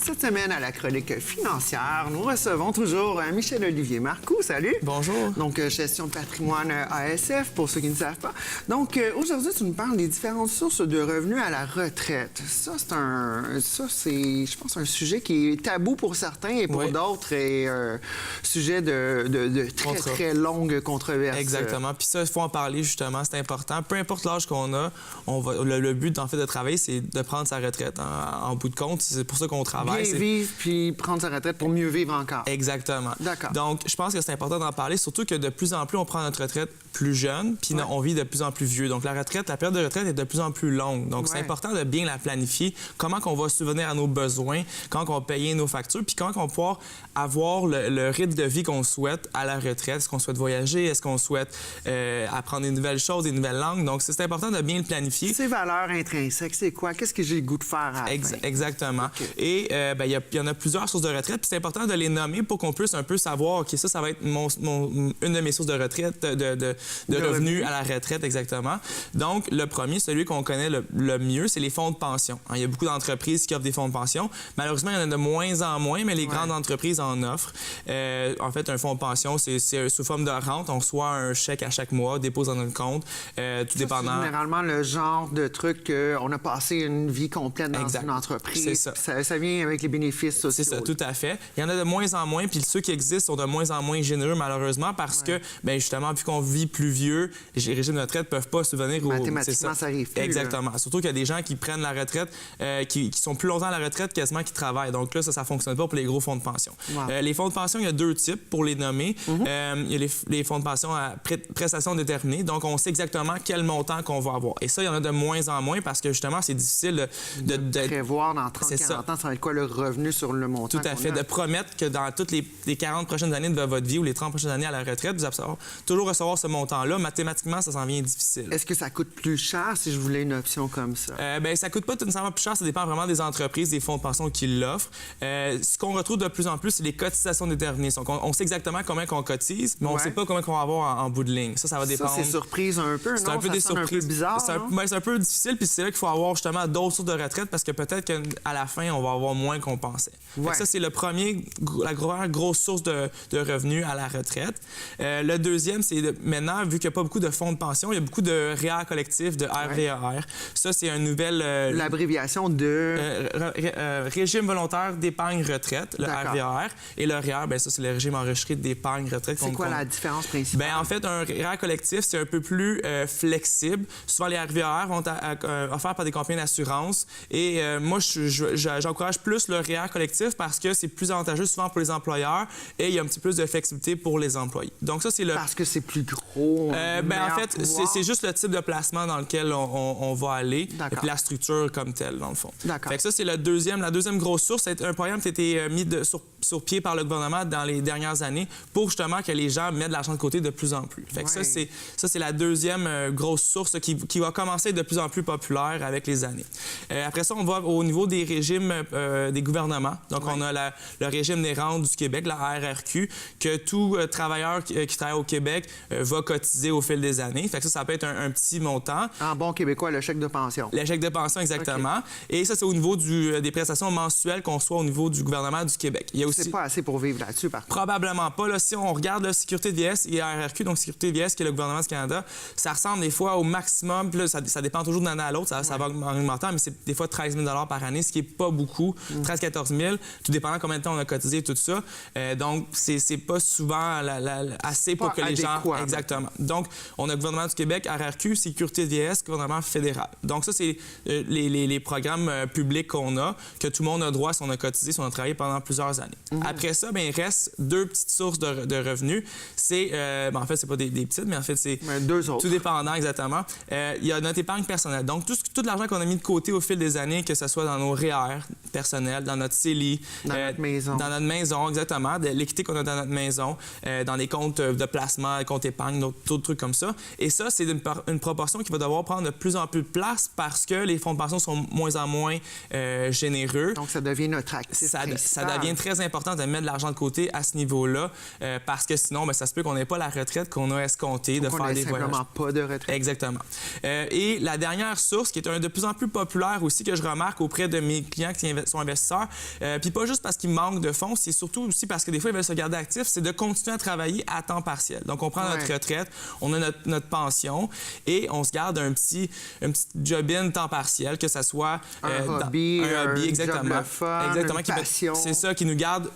Cette semaine, à la chronique financière, nous recevons toujours Michel-Olivier Marcoux. Salut! Bonjour! Donc, gestion de patrimoine ASF, pour ceux qui ne savent pas. Donc, aujourd'hui, tu nous parles des différentes sources de revenus à la retraite. Ça, c'est, je pense, un sujet qui est tabou pour certains et pour d'autres, est sujet de très longue controverse. Exactement. Puis ça, il faut en parler, justement, c'est important. Peu importe l'âge qu'on a, le but, en fait, de travailler, c'est de prendre sa retraite. En bout de compte, c'est pour ça qu'on travaille. Bien vivre, puis prendre sa retraite pour mieux vivre encore. Exactement. D'accord. Donc, je pense que c'est important d'en parler, surtout que de plus en plus, on prend notre retraite plus jeune, puis on vit de plus en plus vieux. Donc, la période de retraite est de plus en plus longue. Donc, c'est important de bien la planifier. Comment qu'on va subvenir à nos besoins, comment qu'on va payer nos factures, puis comment qu'on va pouvoir avoir le rythme de vie qu'on souhaite à la retraite. Est-ce qu'on souhaite voyager? Est-ce qu'on souhaite apprendre des nouvelles choses, des nouvelles langues? Donc, c'est important de bien le planifier. Ces valeurs intrinsèques, c'est quoi? Qu'est-ce que j'ai le goût de faire à la fin? Exactement. Okay. Et il y en a plusieurs sources de retraite, puis c'est important de les nommer pour qu'on puisse un peu savoir, OK, ça va être une de mes sources de retraite, de revenus à la retraite, exactement. Donc, le premier, celui qu'on connaît le mieux, c'est les fonds de pension. Il y a beaucoup d'entreprises qui offrent des fonds de pension. Malheureusement, il y en a de moins en moins, mais les grandes entreprises en offrent. En fait, un fonds de pension, c'est sous forme de rente. On reçoit un chèque à chaque mois, dépose dans notre compte, tout dépendant. C'est généralement le genre de truc qu'on a passé une vie complète dans une entreprise. C'est ça. Ça vient avec les bénéfices sociaux. C'est ça, tout à fait. Il y en a de moins en moins, puis ceux qui existent sont de moins en moins généreux, malheureusement, parce que, justement, vu qu'on vit plus vieux, les régimes de retraite ne peuvent pas subvenir aux... Mathématiquement, ça arrive plus. Exactement. Là. Surtout qu'il y a des gens qui prennent la retraite, qui sont plus longtemps à la retraite quasiment qu'ils travaillent. Donc là, ça ne fonctionne pas pour les gros fonds de pension. Les fonds de pension, il y a deux types pour les nommer. Il y a les fonds de pension à prestations déterminées. Donc, on sait exactement quel montant qu'on va avoir. Et ça, il y en a de moins en moins parce que, justement, c'est difficile de prévoir dans 30-40 ans, ça va être quoi le revenu sur le montant? Tout à fait. De promettre que dans toutes les 40 prochaines années de votre vie ou les 30 prochaines années à la retraite, vous allez toujours recevoir ce montant-là. Mathématiquement, ça s'en vient difficile. Est-ce que ça coûte plus cher si je voulais une option comme ça? Ça coûte pas nécessairement plus cher. Ça dépend vraiment des entreprises, des fonds de pension qui l'offrent. Ce qu'on retrouve de plus en plus, c'est les cotisations déterminées. Donc, on sait exactement combien on cotise, mais on ne sait pas combien on va avoir en bout de ligne. Ça va dépendre. Ça, c'est surprise un peu, non? C'est un peu des surprises. Un peu bizarre, c'est un peu difficile, puis c'est là qu'il faut avoir justement d'autres sources de retraite parce que peut-être qu'à la fin, on va avoir moins qu'on pensait. Ça, c'est la première grosse source de revenus à la retraite. Le deuxième, c'est maintenant, vu qu'il n'y a pas beaucoup de fonds de pension, il y a beaucoup de REER collectifs, de RVER. Ça, c'est un nouvel... L'abréviation de... Régime volontaire d'épargne retraite, le RVER. Et le REER, ça, c'est le régime enregistré d'épargne retraite. C'est quoi la différence principale? En fait, un REER collectif, c'est un peu plus flexible. Souvent, les RVER vont offerts par des compagnies d'assurance. Et moi, j'encourage plus le REER collectif parce que c'est plus avantageux souvent pour les employeurs et il y a un petit peu plus de flexibilité pour les employés. Donc ça, c'est le... Parce que c'est plus gros. En fait, c'est juste le type de placement dans lequel on va aller et puis la structure comme telle, dans le fond. Fait que ça, c'est la deuxième grosse source. C'est un programme qui a été mis sur pied par le gouvernement dans les dernières années pour justement que les gens mettent de l'argent de côté de plus en plus. Fait que ça, c'est la deuxième grosse source qui va commencer de plus en plus populaire avec les années. Après ça, on va au niveau des régimes des gouvernements. Donc, on a le régime des rentes du Québec, la RRQ, que tout travailleur qui travaille au Québec va cotiser au fil des années. Fait que ça peut être un petit montant. En bon québécois, le chèque de pension. Le chèque de pension, exactement. Et ça, c'est au niveau des prestations mensuelles qu'on reçoit au niveau du gouvernement du Québec. Il y a aussi... C'est pas assez pour vivre là-dessus, par contre. Probablement pas. Là, si on regarde la Sécurité de vieillesse et RRQ, donc Sécurité de vieillesse, qui est le gouvernement du Canada, ça ressemble des fois au maximum. Puis là, ça dépend toujours d'une année à l'autre. Ça va augmentant, mais c'est des fois 13 000 par année, ce qui n'est pas beaucoup. 13-14 000, tout dépendant combien de temps on a cotisé, tout ça. Donc, c'est pas souvent assez pour que les gens... Exactement. Donc, on a le gouvernement du Québec, RRQ, Sécurité de vieillesse, gouvernement fédéral. Donc, ça, c'est les programmes publics qu'on a, que tout le monde a droit si on a cotisé, si on a travaillé pendant plusieurs années. Après ça, il reste deux petites sources de revenus. C'est, en fait, c'est pas des petites, mais en fait, c'est deux autres. Tout dépendant, exactement. Il y a notre épargne personnelle. Donc, tout l'argent qu'on a mis de côté au fil des années, que ce soit dans nos REER personnels, dans notre CELI, dans notre maison. Dans notre maison, exactement, de l'équité qu'on a dans notre maison, dans les comptes de placement, comptes épargne, d'autres trucs comme ça. Et ça, c'est une proportion qui va devoir prendre de plus en plus de place parce que les fonds de pension sont moins en moins généreux. Donc, ça devient notre actif principal. Ça devient très important de mettre de l'argent de côté à ce niveau-là parce que sinon, ça se peut qu'on n'ait pas la retraite qu'on a escomptée de faire des voyages. Simplement pas de retraite. Exactement. Et la dernière source, qui est de plus en plus populaire aussi, que je remarque auprès de mes clients qui sont investisseurs. Puis pas juste parce qu'ils manquent de fonds, c'est surtout aussi parce que des fois, ils veulent se garder actifs, c'est de continuer à travailler à temps partiel. Donc, on prend notre retraite, on a notre pension et on se garde un petit job-in temps partiel, que ça soit un hobby, exactement. Job le fun, Exactement, une passion. C'est ça qui nous garde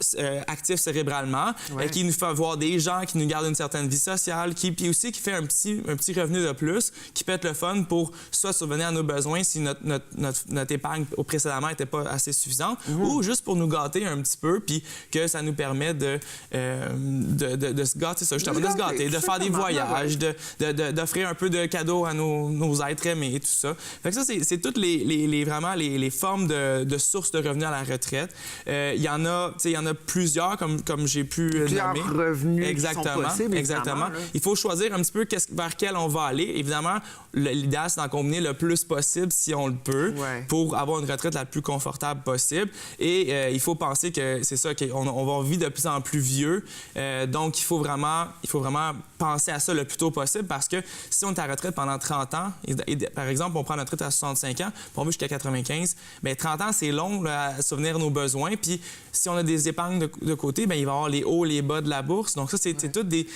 actifs cérébralement, qui nous fait voir des gens, qui nous garde une certaine vie sociale, puis aussi qui fait un petit revenu de plus, qui peut être le fun pour soit subvenir à nos besoins si notre épargne précédemment n'était pas assez suffisante, ou juste pour nous gâter un petit peu, puis que ça nous permet de se gâter, ça, justement, de se gâter, de faire des voyages, d'offrir un peu de cadeaux à nos êtres aimés, tout ça. Fait que ça, c'est toutes vraiment les formes de sources de revenus à la retraite. Il y en a plusieurs, comme j'ai pu plusieurs nommer. Revenus exactement, qui sont possibles, exactement. Il faut choisir un petit peu vers quel on va aller. Évidemment, l'idéal, c'est d'en combiner le plus possible, si on le peut, pour avoir une retraite la plus confortable possible. Et il faut penser que c'est ça, qu'on va vivre de plus en plus vieux. Donc, il faut vraiment penser à ça le plus tôt possible, parce que si on est à la retraite pendant 30 ans, et par exemple, on prend notre retraite à 65 ans, puis on veut jusqu'à 95, bien, 30 ans, c'est long là, à souvenir nos besoins. Puis si on a des épargnes de côté, bien, il va y avoir les hauts, les bas de la bourse. Donc ça, c'est tous des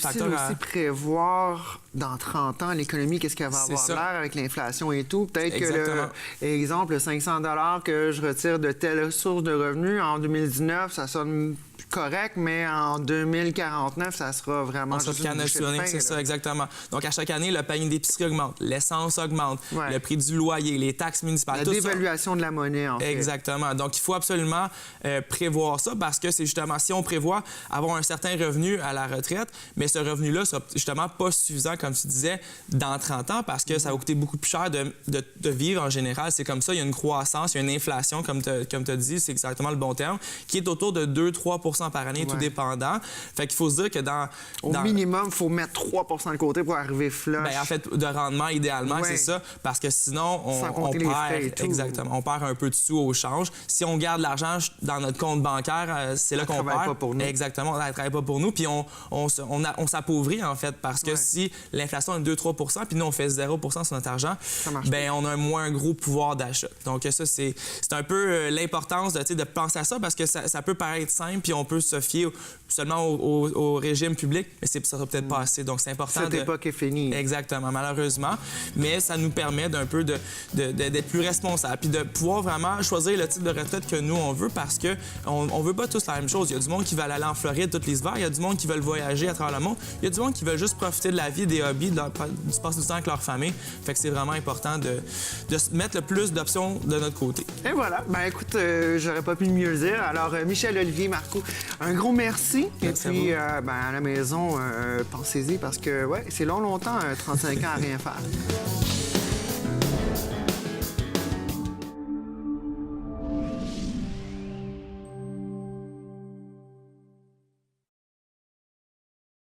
facteurs à... C'est aussi prévoir dans 30 ans l'économie, qu'est-ce qu'elle va avoir l'air avec l'inflation et tout. Peut-être que, exemple, le 500 $ que je retire de telle source de revenus en 2019, ça sonne correct, mais en 2049, ça sera vraiment... On sera canotionné, c'est ça, exactement. Donc, à chaque année, le panier d'épicerie augmente, l'essence augmente, le prix du loyer, les taxes municipales, la dévaluation de la monnaie, en fait. Exactement. Donc, il faut absolument prévoir ça, parce que c'est justement, si on prévoit avoir un certain revenu à la retraite, mais ce revenu-là sera justement pas suffisant, comme tu disais, dans 30 ans, parce que ça va coûter beaucoup plus cher de vivre en général. C'est comme ça, il y a une croissance, il y a une inflation, comme tu as dit, c'est exactement le bon terme, qui est autour de 2-3 % par année, tout dépendant. Fait qu'il faut se dire que au minimum, il faut mettre 3 % de côté pour arriver flush. Bien, en fait, de rendement, idéalement, c'est ça, parce que sinon, on perd... Exactement. On perd un peu de sous au change. Si on garde l'argent dans notre compte bancaire, c'est là qu'on perd. Pas pour nous. Exactement. Elle ne travaille pas pour nous, puis on s'appauvrit, en fait, parce que si l'inflation est de 2-3 % puis nous, on fait 0 % sur notre argent, bien, on a un moins gros pouvoir d'achat. Donc ça, c'est un peu l'importance de penser à ça, parce que ça peut paraître simple, puis on peut se fier seulement au régime public, mais ça sera peut-être pas assez. Donc, c'est important. Cette époque est finie. Exactement, malheureusement. Mais ça nous permet d'être plus responsable, puis de pouvoir vraiment choisir le type de retraite que nous, on veut, parce que on veut pas tous la même chose. Il y a du monde qui veut aller en Floride tous les hivers, il y a du monde qui veut voyager à travers le monde, il y a du monde qui veut juste profiter de la vie, des hobbies, de passer du temps avec leur famille. Fait que c'est vraiment important de mettre le plus d'options de notre côté. Et voilà. Ben écoute, j'aurais pas pu mieux le dire. Alors, Michel, Olivier, Marco, un gros merci. Merci. Et puis, à la maison, pensez-y, parce que, c'est longtemps, 35 ans à rien faire.